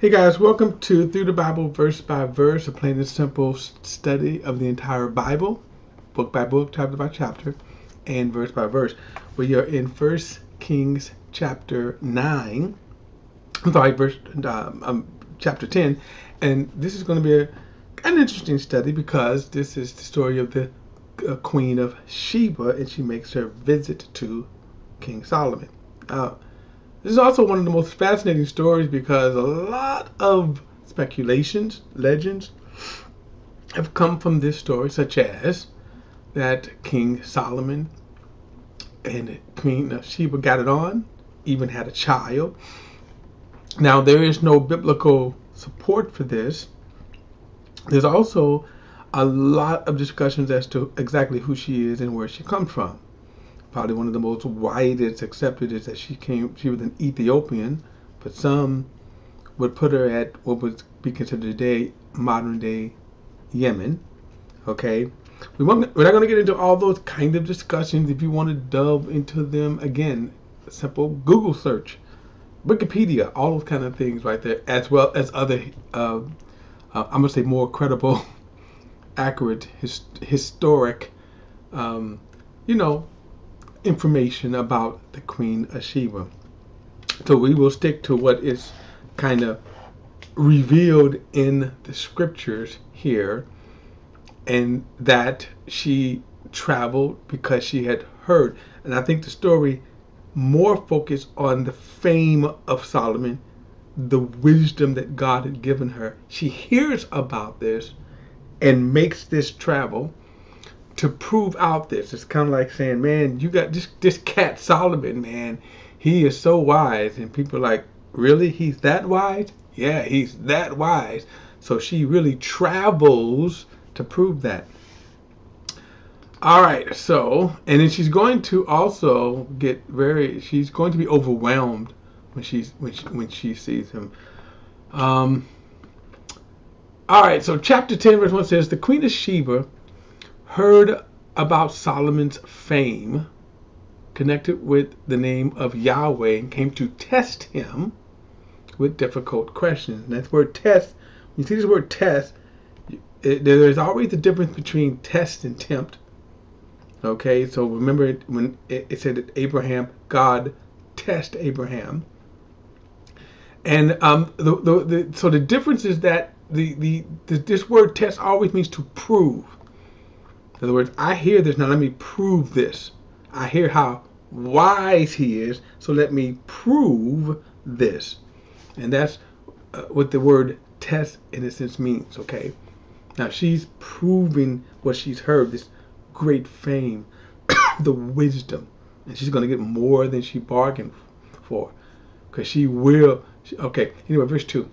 Hey guys, welcome to Through the Bible Verse by Verse, a plain and simple study of the entire Bible, book by book, chapter by chapter, and verse by verse. We are in 1 Kings chapter 9, chapter 10, and this is going to be an interesting study because this is the story of the Queen of Sheba, and she makes her visit to King Solomon. This is also one of the most fascinating stories because a lot of speculations, legends, have come from this story, such as that King Solomon and Queen Sheba got it on, even had a child. Now, there is no biblical support for this. There's also a lot of discussions as to exactly who she is and where she comes from. Probably one of the most widest accepted is that she was an Ethiopian, but some would put her at what would be considered today modern day Yemen. Okay, we're not going to get into all those kind of discussions. If you want to delve into them, again, a simple Google search, Wikipedia, all those kind of things right there, as well as other, I'm going to say more credible, accurate, historic, you know, information about the Queen of Sheba. So we will stick to what is kind of revealed in the scriptures here, and that she traveled because she had heard. And I think the story more focused on the fame of Solomon, the wisdom that God had given her. She hears about this and makes this travel to prove out this. It's kind of like saying, man, you got this cat Solomon, man. He is so wise. And people are like, really? He's that wise? Yeah, he's that wise. So she really travels to prove that. All right, so, and then she's going to also she's going to be overwhelmed when she sees him. All right, so chapter 10, verse 1 says, the Queen of Sheba heard about Solomon's fame connected with the name of Yahweh and came to test him with difficult questions. And that word test, when you see this word test, there's always a difference between test and tempt. Okay, so remember when it said that God test Abraham. And so the difference is that this word test always means to prove. In other words, I hear this, now let me prove this. I hear how wise he is, so let me prove this. And that's what the word test, in a sense, means, okay? Now, she's proving what she's heard, this great fame, the wisdom. And she's going to get more than she bargained for. Because she will. Okay, anyway, verse 2.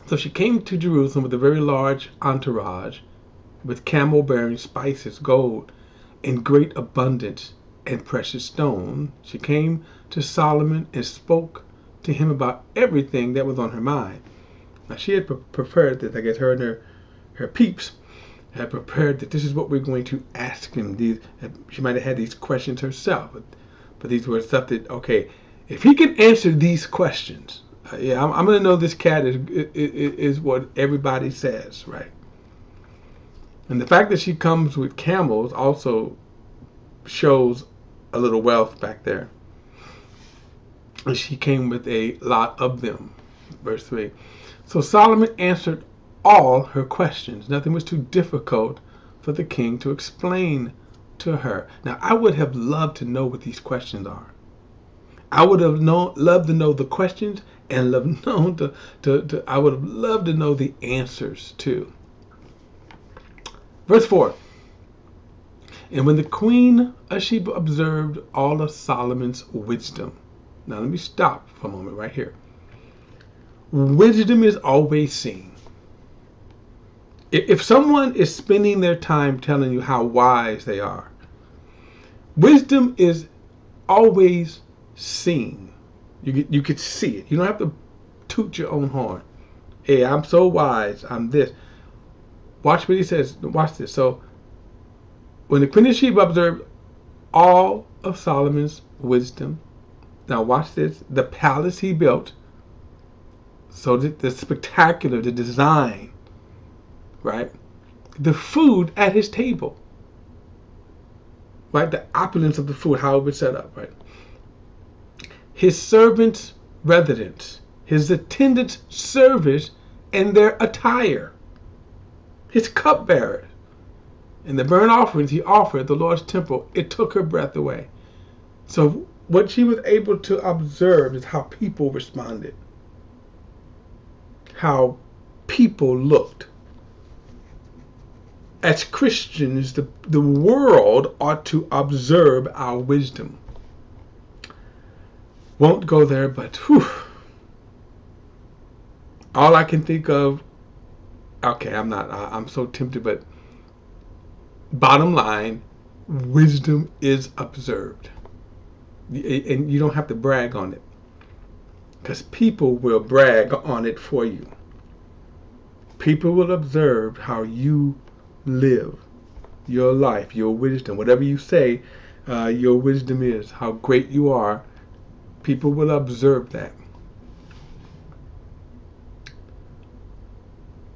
So she came to Jerusalem with a very large entourage, with camel bearing spices, gold, in great abundance, and precious stone. She came to Solomon and spoke to him about everything that was on her mind. Now she had prepared this, I guess her and her peeps had prepared that this is what we're going to ask him. She might have had these questions herself, but these were stuff that, okay, if he can answer these questions, I'm going to know this cat is what everybody says, right? And the fact that she comes with camels also shows a little wealth back there. And she came with a lot of them. Verse 3. So Solomon answered all her questions. Nothing was too difficult for the king to explain to her. Now, I would have loved to know what these questions are. I would have loved to know the questions, and I would have loved to know the answers too. Verse 4. And when the Queen of Sheba observed all of Solomon's wisdom. Now let me stop for a moment right here. Wisdom is always seen. If someone is spending their time telling you how wise they are, wisdom is always seen. You could see it. You don't have to toot your own horn. Hey, I'm so wise. I'm this. Watch what he says. Watch this. So, when the Queen of Sheba observed all of Solomon's wisdom, now watch this, the palace he built, So the spectacular, the design, right? The food at his table, right? The opulence of the food, how it was set up, right? His servants' residence, his attendants' service, and their attire, his cupbearers, and the burnt offerings he offered at the Lord's temple, it took her breath away. So what she was able to observe is how people responded, how people looked. As Christians, the world ought to observe our wisdom. Won't go there, but whew, all I can think of, okay, I'm so tempted, but bottom line, wisdom is observed. And you don't have to brag on it, because people will brag on it for you. People will observe how you live your life, your wisdom, whatever you say your wisdom is, how great you are. People will observe that.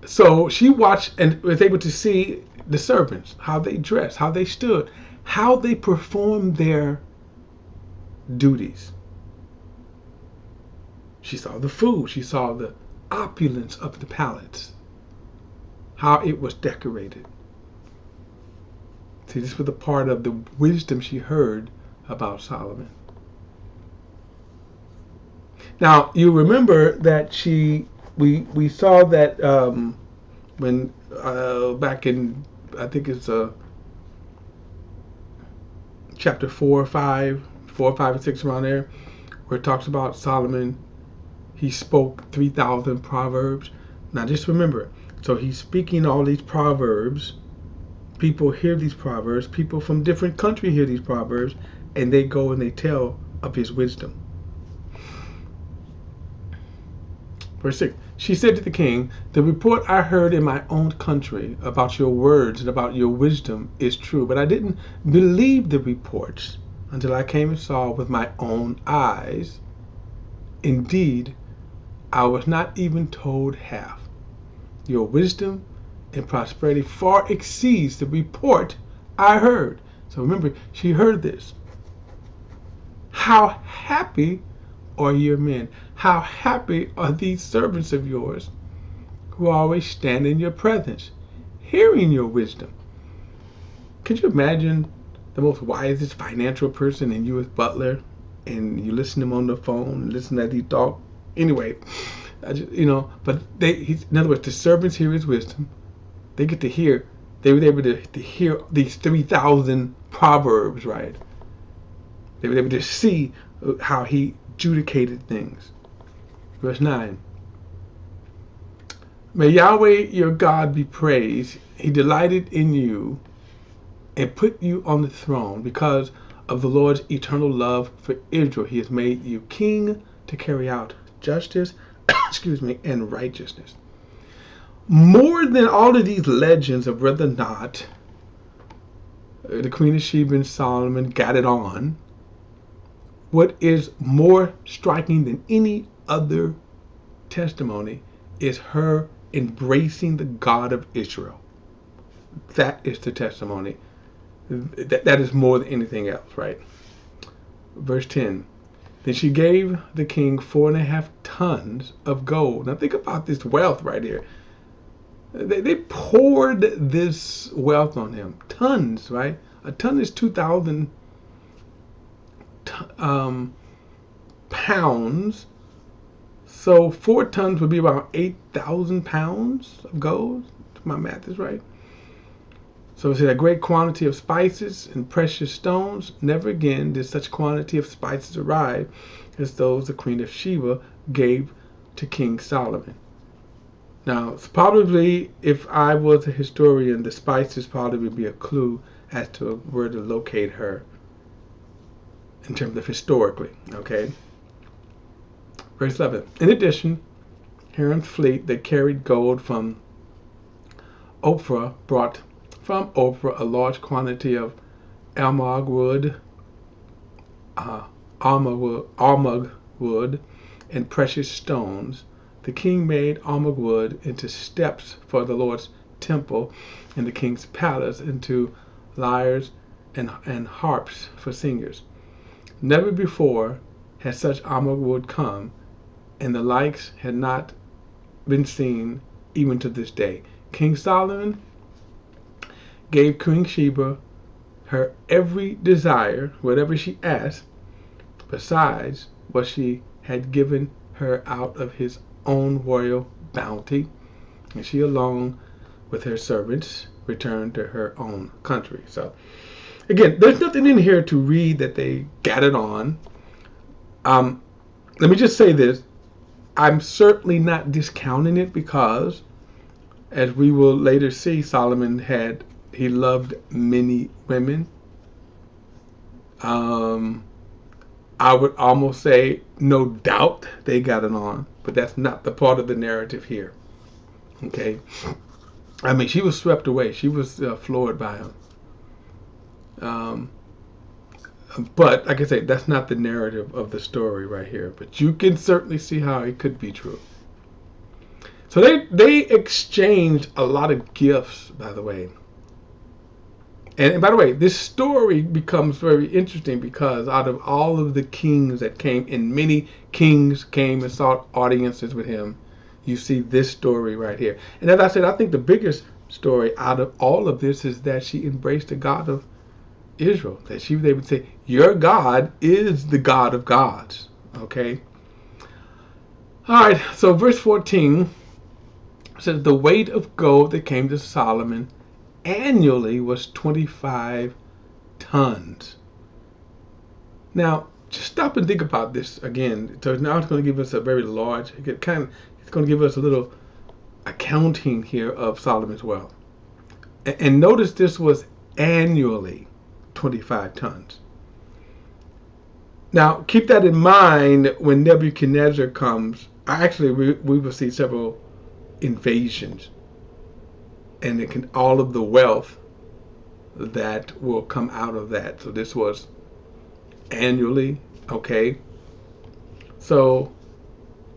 So she watched and was able to see the servants, how they dressed, how they stood, how they performed their duties. She saw the food. She saw the opulence of the palace, how it was decorated. See, this was a part of the wisdom she heard about Solomon. Now, you remember that we saw that when back in, I think it's chapter 4 or 5 and 6, around there, where it talks about Solomon. He spoke 3,000 proverbs. Now, just remember, so he's speaking all these proverbs. People hear these proverbs. People from different countries hear these proverbs, and they go and they tell of his wisdom. Verse 6, she said to the king, the report I heard in my own country about your words and about your wisdom is true, but I didn't believe the reports until I came and saw with my own eyes. Indeed, I was not even told half. Your wisdom and prosperity far exceeds the report I heard. So remember, she heard this. How happy are your men? How happy are these servants of yours who always stand in your presence, hearing your wisdom? Could you imagine the most wisest financial person and you as butler, and you listen to him on the phone and listen as he talk? Anyway, but in other words, the servants hear his wisdom. They get to hear, they were able to hear these 3,000 proverbs, right? They were able to see how he adjudicated things. Verse 9. May Yahweh your God be praised. He delighted in you and put you on the throne because of the Lord's eternal love for Israel. He has made you king to carry out justice, and righteousness. More than all of these legends of whether or not the Queen of Sheba and Solomon got it on, what is more striking than any other testimony is her embracing the God of Israel. That is the testimony. That is more than anything else, right? Verse 10. Then she gave the king 4.5 tons of gold. Now think about this wealth right here. They poured this wealth on him. Tons, right? A ton is 2,000 pounds. So 4 tons would be about 8,000 pounds of gold, if my math is right. So it said a great quantity of spices and precious stones. Never again did such quantity of spices arrive as those the Queen of Sheba gave to King Solomon. Now, probably if I was a historian, the spices probably would be a clue as to where to locate her in terms of historically, okay? Verse 11. In addition, Hiram's fleet that carried gold from Ophrah brought from Ophrah a large quantity of almug wood, and precious stones, The king made almug wood into steps for the Lord's temple, and the king's palace into lyres and harps for singers. Never before had such almug wood come, and the likes had not been seen even to this day. King Solomon gave Queen Sheba her every desire, whatever she asked, besides what she had given her out of his own royal bounty, and she along with her servants returned to her own country. So again, there's nothing in here to read that they got it on. Let me just say this. I'm certainly not discounting it, because as we will later see, Solomon he loved many women. I would almost say no doubt they got it on, but that's not the part of the narrative here. Okay, I mean, she was swept away. She was floored by him. But like I say, that's not the narrative of the story right here. But you can certainly see how it could be true. So they exchanged a lot of gifts, by the way. And by the way, this story becomes very interesting because out of all of the kings that came, and many kings came and sought audiences with him, you see this story right here. And as I said, I think the biggest story out of all of this is that she embraced the God of Israel. That they would say, your God is the God of gods. Okay? All right, so verse 14 says, the weight of gold that came to Solomon annually was 25 tons. Now, just stop and think about this again. So now it's going to give us a very large, it's going to give us a little accounting here of Solomon's wealth. And notice this was annually 25 tons. Now, keep that in mind when Nebuchadnezzar comes. Actually, we will see several invasions, and all of the wealth that will come out of that. So this was annually, okay? So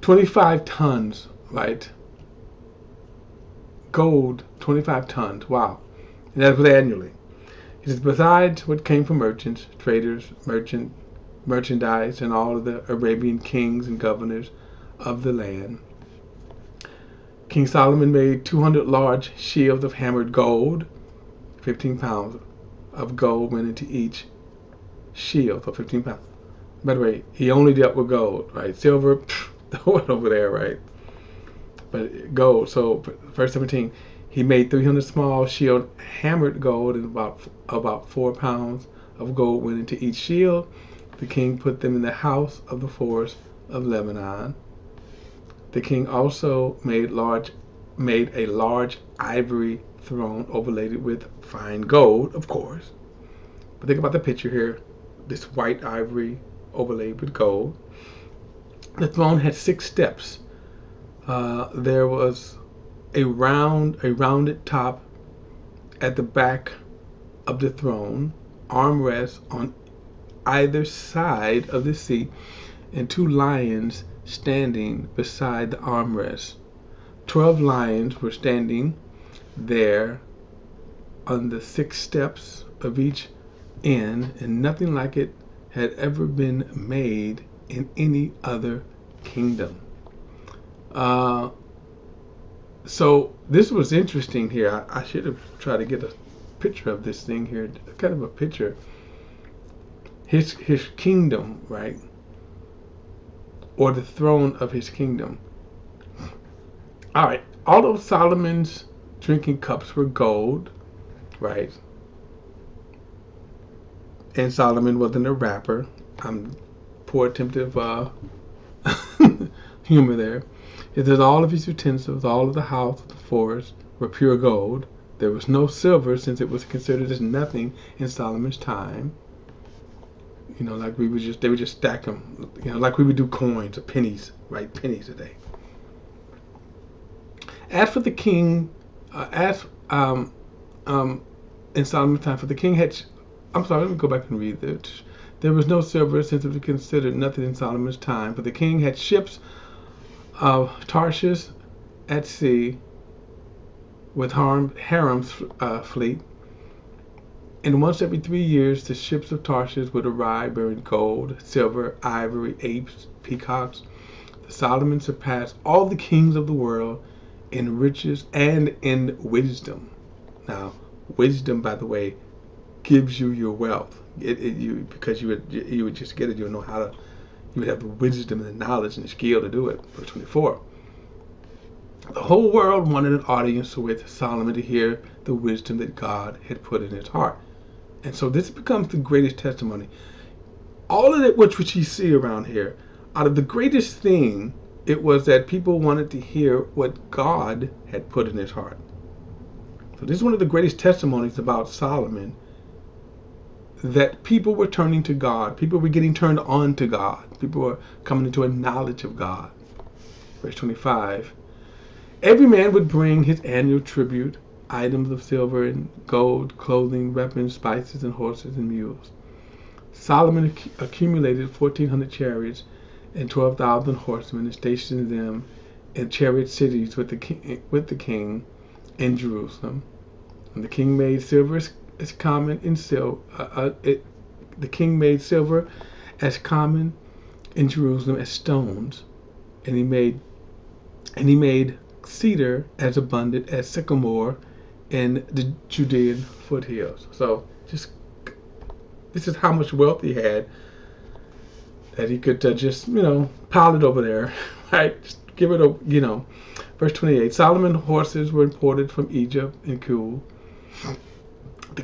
25 tons, right? Gold, 25 tons, wow. And that was annually. It is besides what came from merchants, traders, merchandise, and all of the Arabian kings and governors of the land. King Solomon made 200 large shields of hammered gold. 15 pounds of gold went into each shield for 15 pounds. By the way, he only dealt with gold, right? Silver, throw it over there, right? But gold. So verse 17, he made 300 small shield hammered gold, and about 4 pounds of gold went into each shield. The king put them in the house of the forest of Lebanon. The king also made a large ivory throne overlaid with fine gold, of course. But think about the picture here. This white ivory overlaid with gold. The throne had 6 steps. There was a rounded top at the back of the throne, armrests on either side of the seat, and 2 lions standing beside the armrest. 12 lions were standing there on the 6 steps of each end, and nothing like it had ever been made in any other kingdom. So this was interesting here. I should have tried to get a picture of this thing here, kind of a picture. His kingdom, right? Or the throne of his kingdom. All right. All of Solomon's drinking cups were gold, right? And Solomon wasn't a rapper. Poor attempt of humor there. It says all of his utensils, all of the house of the forest were pure gold. There was no silver, since it was considered as nothing in Solomon's time. You know, like they would just stack them. You know, like we would do coins or pennies, right? Pennies a day. As for the king, in Solomon's time, for the king had. I'm sorry, let me go back and read this. There was no silver, since it was considered nothing in Solomon's time. For the king had ships Tarshish at sea with Hiram's fleet. And once every 3 years, the ships of Tarshish would arrive bearing gold, silver, ivory, apes, peacocks. Solomon surpassed all the kings of the world in riches and in wisdom. Now, wisdom, by the way, gives you your wealth. Because you would just get it. You would know how to. You would have the wisdom and the knowledge and the skill to do it. Verse 24. The whole world wanted an audience with Solomon to hear the wisdom that God had put in his heart. And so this becomes the greatest testimony. All of it which you see around here, out of the greatest thing, it was that people wanted to hear what God had put in his heart. So this is one of the greatest testimonies about Solomon, that people were turning to God. People were getting turned on to God. People were coming into a knowledge of God. Verse 25. Every man would bring his annual tribute, items of silver and gold, clothing, weapons, spices, and horses and mules. Solomon accumulated 1,400 chariots and 12,000 horsemen, and stationed them in chariot cities with the king in Jerusalem. And the king made silver as common in the king made silver as common in Jerusalem as stones, and he made cedar as abundant as sycamore in the Judean foothills. So this is how much wealth he had, that he could just pile it over there, right? Just give it a Verse 28. Solomon's horses were imported from Egypt and Kul. The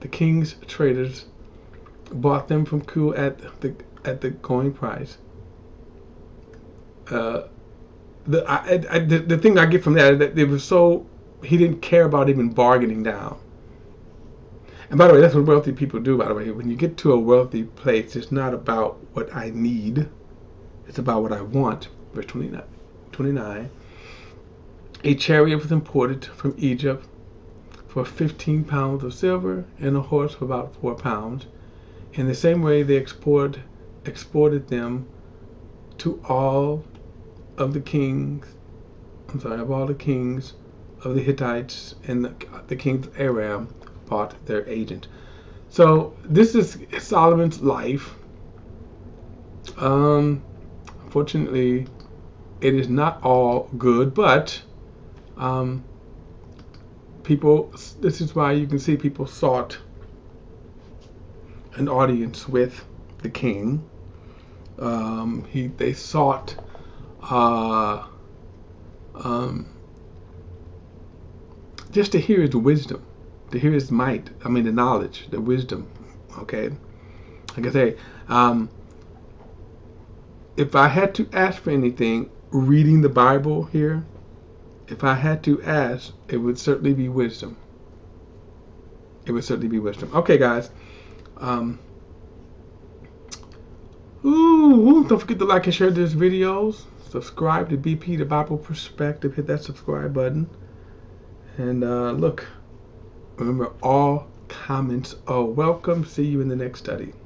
king's traders bought them from Kul at the going price. The thing I get from that is that he didn't care about even bargaining down. And by the way, that's what wealthy people do, by the way. When you get to a wealthy place, it's not about what I need, it's about what I want. Verse 29. A chariot was imported from Egypt for 15 pounds of silver, and a horse for about 4 pounds. In the same way, they exported them to all of the kings. Of all the kings of the Hittites, and the kings of Aram bought their agent. So this is Solomon's life. Unfortunately, it is not all good, but this is why you can see people sought an audience with the king. They sought just to hear his wisdom, to hear his might. The knowledge, the wisdom. Okay, like I say, if I had to ask for anything, reading the Bible here, if I had to ask, it would certainly be wisdom. It would certainly be wisdom. Okay, guys. Don't forget to like and share these videos. Subscribe to BP, the Bible Perspective. Hit that subscribe button. And look, remember, all comments are welcome. See you in the next study.